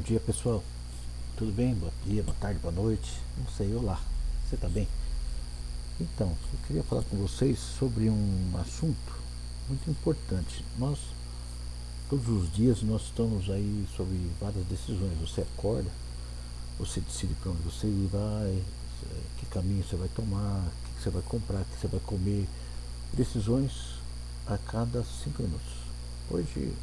dia, pessoal. Tudo bem? Bom dia, boa tarde, boa noite. Não sei, olá. Você tá bem? Então, eu queria falar com vocês sobre um assunto muito importante. Todos os dias, nós estamos aí sobre várias decisões. Você acorda, você decide para onde você vai, que caminho você vai tomar, o que você vai comprar, o que você vai comer. Decisões a cada 5 minutos. Hoje,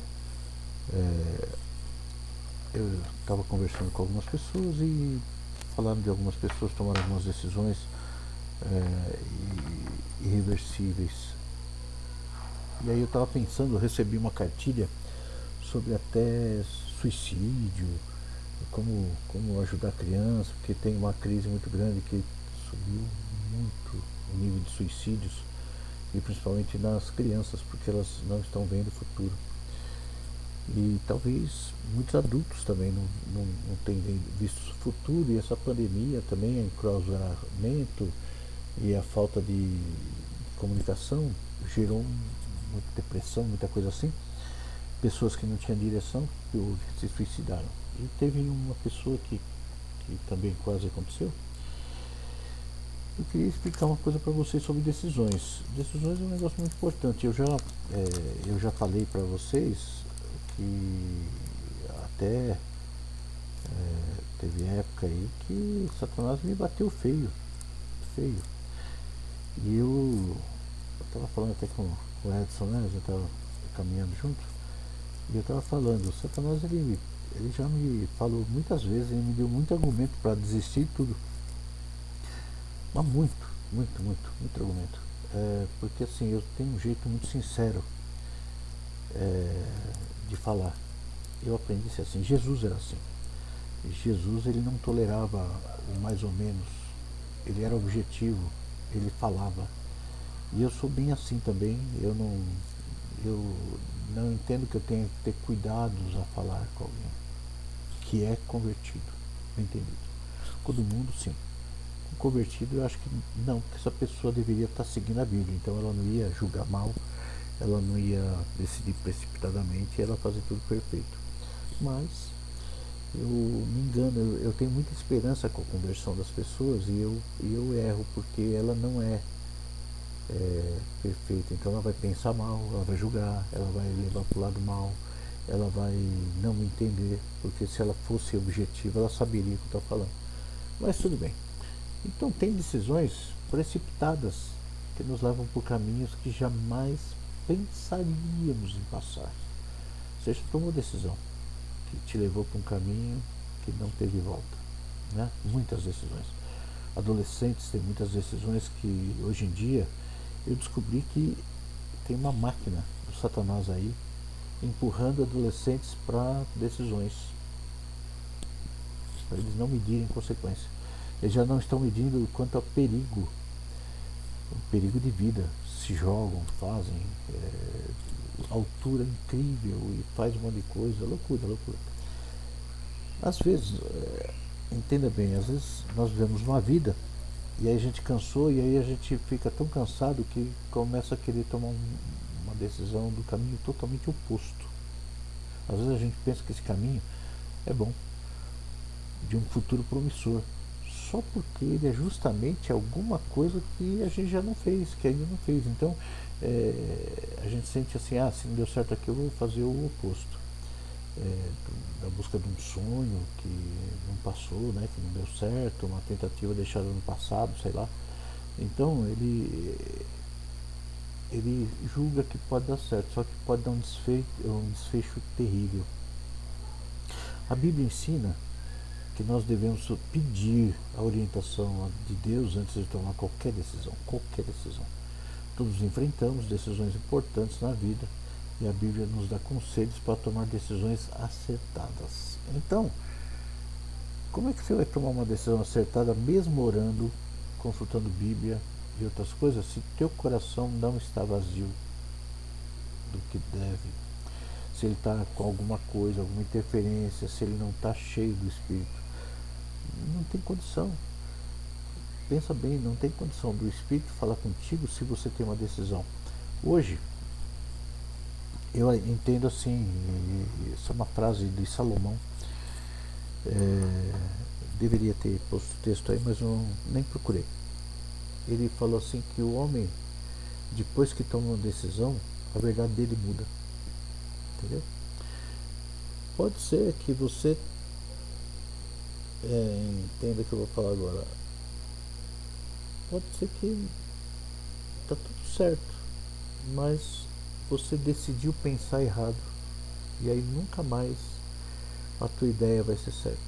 eu estava conversando com algumas pessoas e falaram de algumas pessoas tomaram algumas decisões irreversíveis. E aí eu estava pensando, eu recebi uma cartilha sobre até suicídio, como ajudar a criança, porque tem uma crise muito grande que subiu muito o nível de suicídios, e principalmente nas crianças, porque elas não estão vendo o futuro. E talvez muitos adultos também não tenham visto o futuro, e essa pandemia também, o enclausuramento e a falta de comunicação gerou muita depressão, muita coisa assim. Pessoas que não tinham direção se suicidaram. E teve uma pessoa que também quase aconteceu. Eu queria explicar uma coisa para vocês sobre decisões. Decisões é um negócio muito importante. Eu já falei para vocês que até teve época aí que Satanás me bateu feio, feio. E eu estava falando até com o Edson, né? A gente estava caminhando junto. E eu estava falando, o Satanás ele já me falou muitas vezes, ele me deu muito argumento para desistir de tudo. Mas muito argumento. Porque assim, eu tenho um jeito muito sincero de falar. Eu aprendi a ser assim. Jesus era assim. Jesus, ele não tolerava o mais ou menos. Ele era objetivo. Ele falava. E eu sou bem assim também. Eu não entendo que eu tenha que ter cuidados a falar com alguém que é convertido. Entendido? Com todo mundo, sim. Convertido, eu acho que não, porque essa pessoa deveria estar seguindo a Bíblia, então ela não ia julgar mal, ela não ia decidir precipitadamente, ela fazer tudo perfeito. Mas eu me engano, eu tenho muita esperança com a conversão das pessoas, e eu erro porque ela não é perfeita, então ela vai pensar mal, ela vai julgar, ela vai levar para o lado mal, ela vai não me entender, porque se ela fosse objetiva, ela saberia o que eu estou falando. Mas tudo bem. Então tem decisões precipitadas que nos levam por caminhos que jamais pensaríamos em passar. Você já tomou decisão que te levou para um caminho que não teve volta, né? Muitas decisões. Adolescentes têm muitas decisões que hoje em dia eu descobri que tem uma máquina do Satanás aí empurrando adolescentes para decisões, para eles não medirem consequência. Eles já não estão medindo quanto ao perigo, o perigo de vida. Se jogam, fazem altura incrível e faz um monte de coisa, loucura, loucura. Às vezes, entenda bem, às vezes nós vivemos uma vida e aí a gente cansou, e aí a gente fica tão cansado que começa a querer tomar uma decisão do caminho totalmente oposto. Às vezes a gente pensa que esse caminho é bom, de um futuro promissor, só porque ele é justamente alguma coisa que a gente já não fez, que ainda não fez. Então a gente sente assim, se não deu certo aqui, eu vou fazer o oposto. Da busca de um sonho que não passou, né, que não deu certo, uma tentativa deixada no passado, sei lá. Então ele julga que pode dar certo, só que pode dar um desfecho terrível. A Bíblia ensina que nós devemos pedir a orientação de Deus antes de tomar qualquer decisão, qualquer decisão. Todos enfrentamos decisões importantes na vida, e a Bíblia nos dá conselhos para tomar decisões acertadas. Então, como é que você vai tomar uma decisão acertada mesmo orando, consultando Bíblia e outras coisas, se teu coração não está vazio do que deve? Se ele está com alguma coisa, alguma interferência, se ele não está cheio do Espírito, não tem condição. Pensa bem, não tem condição do Espírito falar contigo se você tem uma decisão. Hoje, eu entendo assim, isso é uma frase de Salomão, Deveria ter posto o texto aí, mas eu nem procurei. Ele falou assim que o homem, depois que toma uma decisão, a verdade dele muda. Entendeu? Pode ser que você entenda o que eu vou falar agora. Pode ser que tá tudo certo, mas você decidiu pensar errado e aí nunca mais a tua ideia vai ser certa,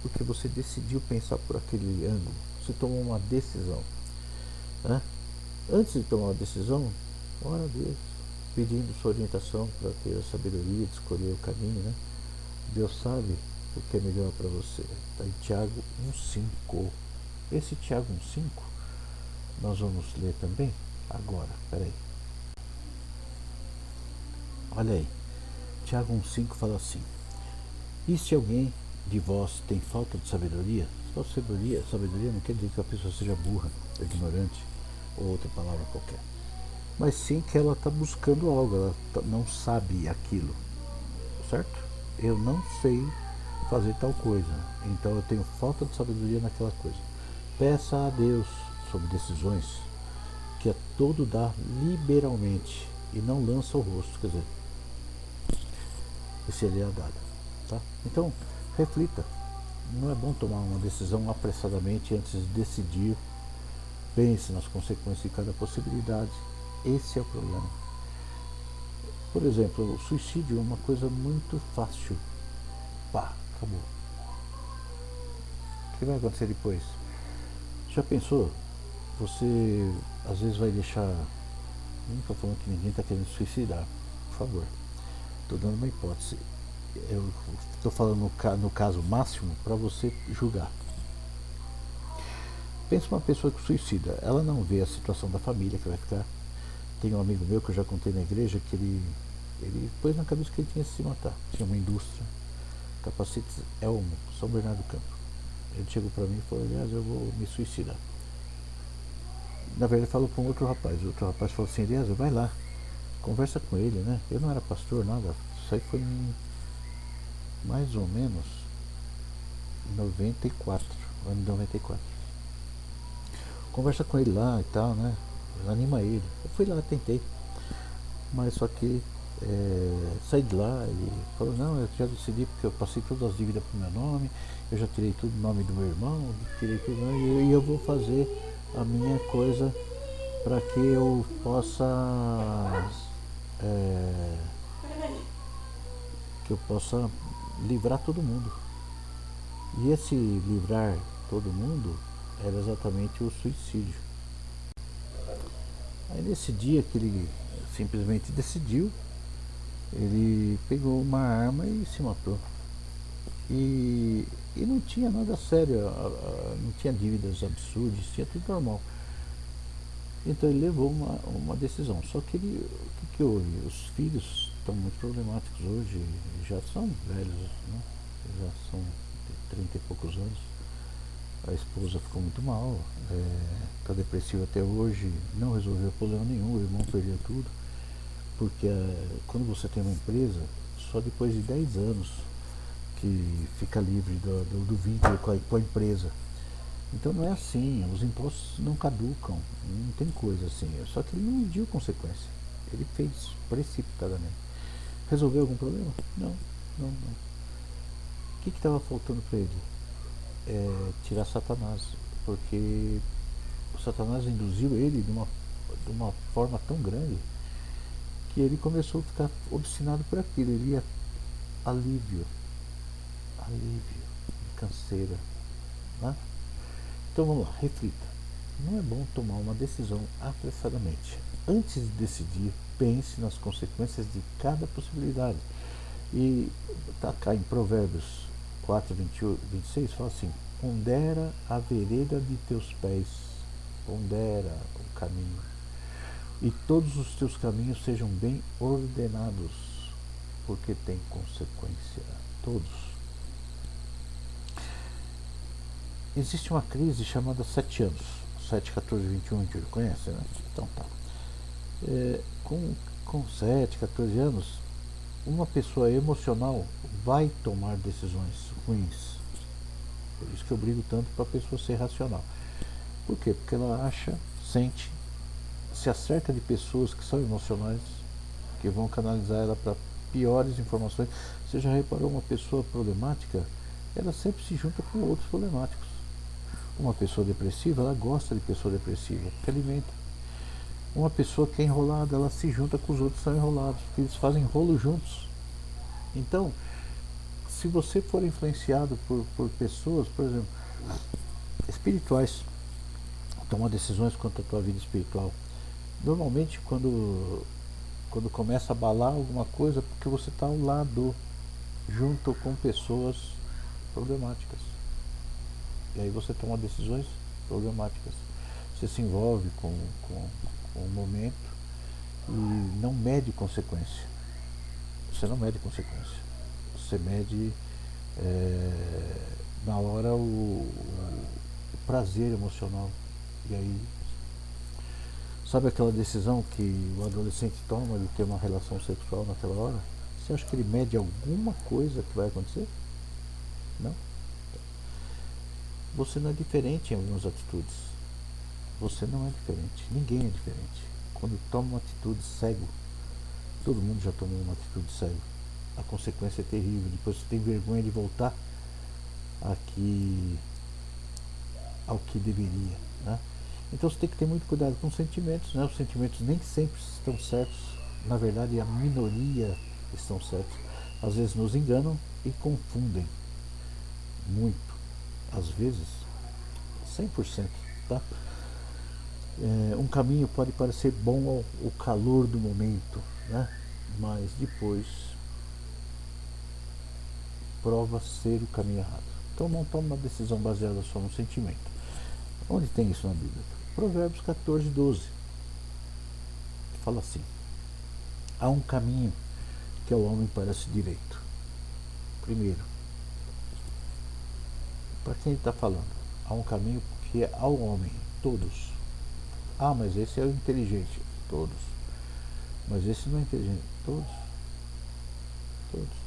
porque você decidiu pensar por aquele ângulo, você tomou uma decisão, né? Antes de tomar uma decisão, ora a Deus, pedindo sua orientação para ter a sabedoria de escolher o caminho, né? Deus sabe o que é melhor para você. Está em Tiago 1,5. Esse Tiago 1,5 nós vamos ler também agora. Peraí. Olha aí. Tiago 1,5 fala assim: e se alguém de vós tem falta de sabedoria? Sabedoria não quer dizer que a pessoa seja burra, ignorante ou outra palavra qualquer, mas sim que ela está buscando algo, ela não sabe aquilo, certo? Eu não sei fazer tal coisa, então eu tenho falta de sabedoria naquela coisa. Peça a Deus sobre decisões que a todo dá liberalmente e não lança o rosto, quer dizer, esse ele é dado, tá? Então, reflita. Não é bom tomar uma decisão apressadamente antes de decidir. Pense nas consequências de cada possibilidade. Esse é o problema. Por exemplo, o suicídio é uma coisa muito fácil. Pá, acabou. O que vai acontecer depois? Já pensou? Você às vezes vai deixar. Não estou falando que ninguém está querendo se suicidar, por favor. Estou dando uma hipótese. Eu estou falando no caso máximo para você julgar. Pensa uma pessoa que suicida, ela não vê a situação da família que vai ficar. Tem um amigo meu que eu já contei na igreja que ele pôs na cabeça que ele tinha que se matar. Tinha uma indústria, Capacetes Elmo, São Bernardo do Campo. Ele chegou para mim e falou: aliás, eu vou me suicidar. Na verdade, ele falou para um outro rapaz. O outro rapaz falou assim: aliás, vai lá, conversa com ele, né? Eu não era pastor, nada. Isso aí foi em mais ou menos 94, ano de 94. Conversa com ele lá e tal, né? Anima ele. Eu fui lá, tentei. Mas só que saí de lá, ele falou: não, eu já decidi porque eu passei todas as dívidas pro meu nome, eu já tirei tudo do nome do meu irmão, tirei tudo, e eu vou fazer a minha coisa para que eu possa livrar todo mundo. E esse livrar todo mundo era exatamente o suicídio. Aí nesse dia que ele simplesmente decidiu, ele pegou uma arma e se matou. E não tinha nada sério, não tinha dívidas absurdas, tinha tudo normal. Então ele levou uma decisão. Só que o que houve? Os filhos estão muito problemáticos hoje, já são velhos, né? Já são de 30 e poucos anos. A esposa ficou muito mal, está depressiva até hoje, não resolveu problema nenhum, o irmão perdeu tudo. Porque quando você tem uma empresa, só depois de 10 anos que fica livre do vínculo com a empresa. Então não é assim, os impostos não caducam, não tem coisa assim. Só que ele não mediu consequência, ele fez precipitadamente. Resolveu algum problema? Não, não. O que estava faltando para ele? Tirar Satanás, porque o Satanás induziu ele de uma forma tão grande que ele começou a ficar obstinado por aquilo. Ele ia alívio, canseira, né? Então vamos lá, reflita. Não é bom tomar uma decisão apressadamente. Antes de decidir, pense nas consequências de cada possibilidade. E está cá em Provérbios 4, 26, fala assim: pondera a vereda de teus pés, pondera o caminho, e todos os teus caminhos sejam bem ordenados, porque tem consequência. Todos. Existe uma crise chamada 7 anos, 7, 14, 21, a gente conhece, né? Então tá. Com 7, 14 anos, uma pessoa emocional vai tomar decisões ruins. Por isso que eu brigo tanto para a pessoa ser racional. Por quê? Porque ela acha, sente, se acerca de pessoas que são emocionais, que vão canalizar ela para piores informações. Você já reparou, uma pessoa problemática, ela sempre se junta com outros problemáticos. Uma pessoa depressiva, ela gosta de pessoa depressiva, porque alimenta. Uma pessoa que é enrolada, ela se junta com os outros que são enrolados, porque eles fazem rolo juntos. Então, se você for influenciado por pessoas, por exemplo, espirituais, tomar decisões quanto à tua vida espiritual, normalmente quando começa a abalar alguma coisa, porque você está ao lado, junto com pessoas problemáticas. E aí você toma decisões problemáticas. Você se envolve com o momento e não mede consequência. Você não mede consequência. Você mede na hora o prazer emocional. E aí, sabe aquela decisão que o adolescente toma de ter uma relação sexual naquela hora? Você acha que ele mede alguma coisa que vai acontecer? Não. Você não é diferente em algumas atitudes. Você não é diferente. Ninguém é diferente. Quando toma uma atitude cego, todo mundo já tomou uma atitude cego. A consequência é terrível. Depois você tem vergonha de voltar aqui ao que deveria, né? Então você tem que ter muito cuidado com os sentimentos, né? Os sentimentos nem sempre estão certos. Na verdade, a minoria estão certos. Às vezes nos enganam e confundem muito. Às vezes, 100%, tá? Um caminho pode parecer bom ao calor do momento, né? Mas depois prova ser o caminho errado. Então não tome uma decisão baseada só no sentimento. Onde tem isso na Bíblia? Provérbios 14, 12. Fala assim: há um caminho que ao homem parece direito. Primeiro, para quem ele está falando? Há um caminho que é ao homem, todos. Ah, mas esse é o inteligente. Todos. Mas esse não é inteligente. Todos. Todos.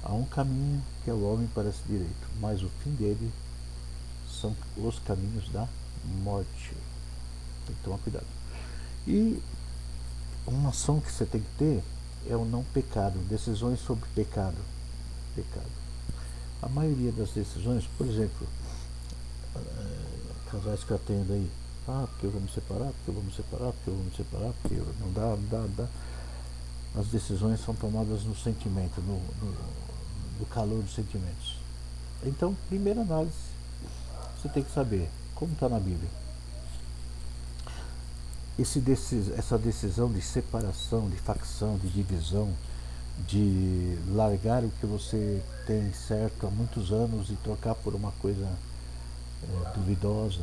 Há um caminho que ao homem parece direito, mas o fim dele são os caminhos da morte. Tem que tomar cuidado. E uma ação que você tem que ter é o não pecado, decisões sobre pecado. A maioria das decisões, por exemplo, casais que eu atendo aí, porque eu vou me separar, porque eu vou me separar, porque eu vou me separar, porque não dá, não dá, não dá. As decisões são tomadas no sentimento, no calor dos sentimentos. Então, primeira análise, você tem que saber como está na Bíblia. Essa decisão de separação, de facção, de divisão, de largar o que você tem certo há muitos anos e trocar por uma coisa duvidosa,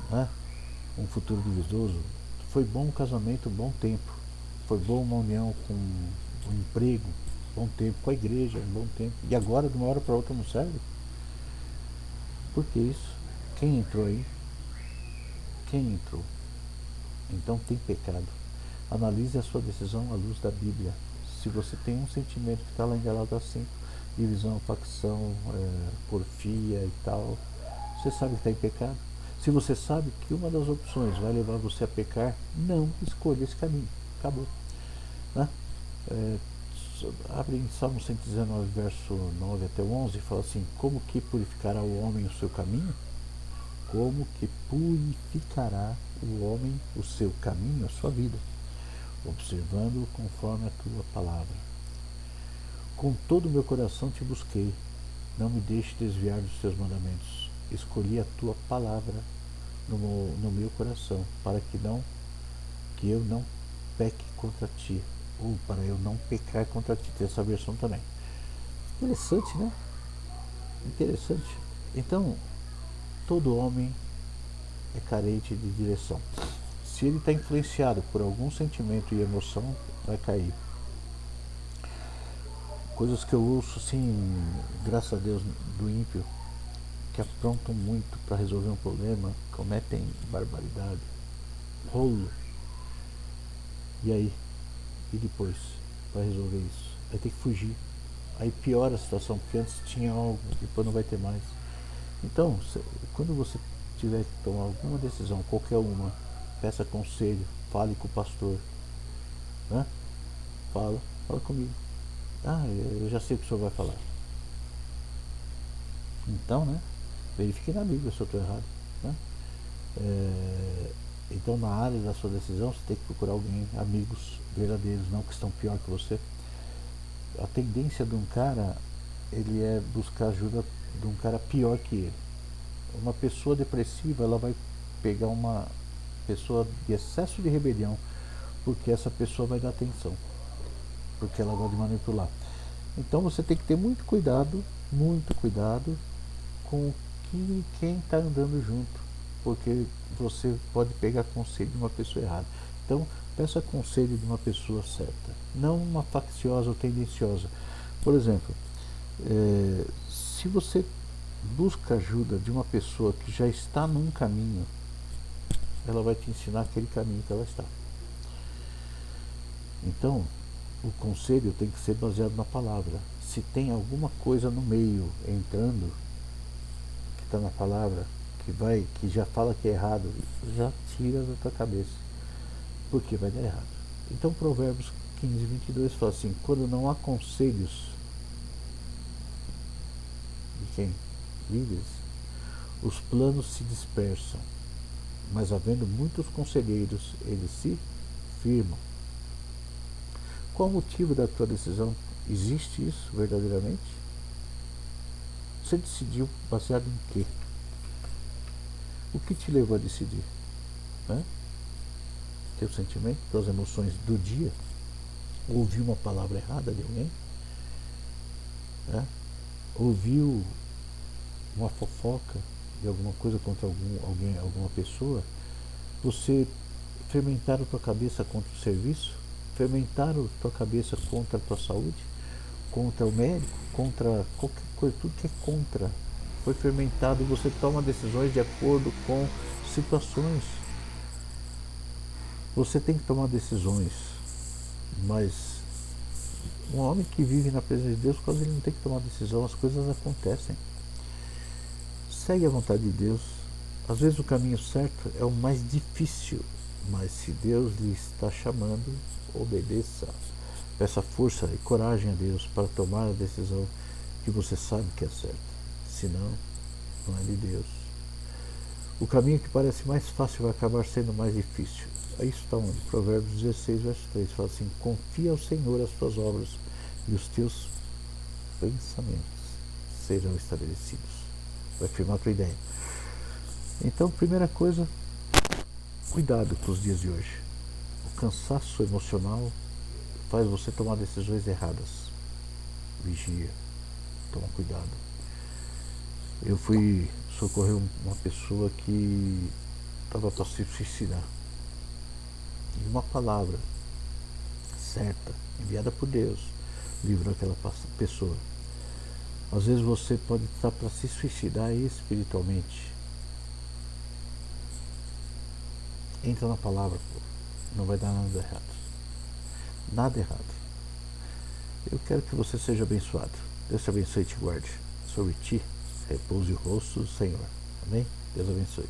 né? Um futuro duvidoso. Foi bom um casamento, um bom tempo. Foi bom uma união com um emprego, bom tempo, com a igreja, um bom tempo. E agora, de uma hora para outra, não serve? Por que isso? Quem entrou aí? Quem entrou? Então tem pecado. Analise a sua decisão à luz da Bíblia. Se você tem um sentimento que está lá em Gálatas 5, divisão, facção, porfia e tal, você sabe que está em pecado? Se você sabe que uma das opções vai levar você a pecar, não escolha esse caminho. Acabou. Né? Abre em Salmo 119, verso 9 até 11, e fala assim: como que purificará o homem o seu caminho? Como que purificará o homem o seu caminho, a sua vida? Observando conforme a tua palavra. Com todo o meu coração te busquei, não me deixe desviar dos teus mandamentos. Escolhi a tua palavra no meu coração, para que eu não peque contra ti, ou para eu não pecar contra ti. Tem essa versão também. Interessante, né? Interessante. Então, todo homem é carente de direção. Se ele está influenciado por algum sentimento e emoção, vai cair. Coisas que eu ouço, assim, graças a Deus, do ímpio, que aprontam muito para resolver um problema, cometem barbaridade, rolo. E aí? E depois? Para resolver isso? Vai ter que fugir. Aí piora a situação, porque antes tinha algo, depois não vai ter mais. Então, quando você tiver que tomar alguma decisão, qualquer uma, peça conselho, fale com o pastor, né? Fala comigo. Ah, eu já sei o que o senhor vai falar. Então, né? Verifique na Bíblia se eu estou errado, né? Então, na área da sua decisão, você tem que procurar alguém, amigos verdadeiros, não que estão pior que você. A tendência de um cara, ele é buscar ajuda de um cara pior que ele. Uma pessoa depressiva, ela vai pegar uma pessoa de excesso de rebelião, porque essa pessoa vai dar atenção, porque ela gosta de manipular. Então você tem que ter muito cuidado com quem está andando junto, porque você pode pegar conselho de uma pessoa errada. Então peça conselho de uma pessoa certa, não uma facciosa ou tendenciosa. Por exemplo, se você busca ajuda de uma pessoa que já está num caminho, ela vai te ensinar aquele caminho que ela está. Então, o conselho tem que ser baseado na palavra. Se tem alguma coisa no meio entrando, que está na palavra, que já fala que é errado, já tira da tua cabeça, porque vai dar errado. Então, Provérbios 15:22 fala assim: quando não há conselhos de quem? Líderes, os planos se dispersam, mas havendo muitos conselheiros, eles se firmam. Qual o motivo da tua decisão? Existe isso verdadeiramente? Você decidiu baseado em quê? O que te levou a decidir? Né? Teu sentimento, tuas emoções do dia? Ouviu uma palavra errada de alguém? Né? Ouviu uma fofoca de alguma coisa contra alguém, alguma pessoa? Você fermentaram tua cabeça contra o serviço? Fermentaram tua cabeça contra a tua saúde? Contra o médico? Contra qualquer coisa, tudo que é contra. Foi fermentado e você toma decisões de acordo com situações. Você tem que tomar decisões, mas um homem que vive na presença de Deus, quase ele não tem que tomar decisão, as coisas acontecem. Segue a vontade de Deus. Às vezes o caminho certo é o mais difícil, mas se Deus lhe está chamando, obedeça. Peça força e coragem a Deus para tomar a decisão que você sabe que é certa. Senão, não é de Deus. O caminho que parece mais fácil vai acabar sendo mais difícil. Isso está onde? Provérbios 16, verso 3. Fala assim: confia ao Senhor as tuas obras e os teus pensamentos serão estabelecidos. Vai firmar a tua ideia. Então, primeira coisa, cuidado com os dias de hoje. O cansaço emocional faz você tomar decisões erradas. Vigia, toma cuidado. Eu fui socorrer uma pessoa que estava para se suicidar. E uma palavra certa, enviada por Deus, livrou aquela pessoa. Às vezes você pode estar para se suicidar espiritualmente. Entra na palavra, pô. Não vai dar nada errado. Nada errado. Eu quero que você seja abençoado. Deus te abençoe e te guarde. Sobre ti repouse o rosto do Senhor. Amém? Deus abençoe.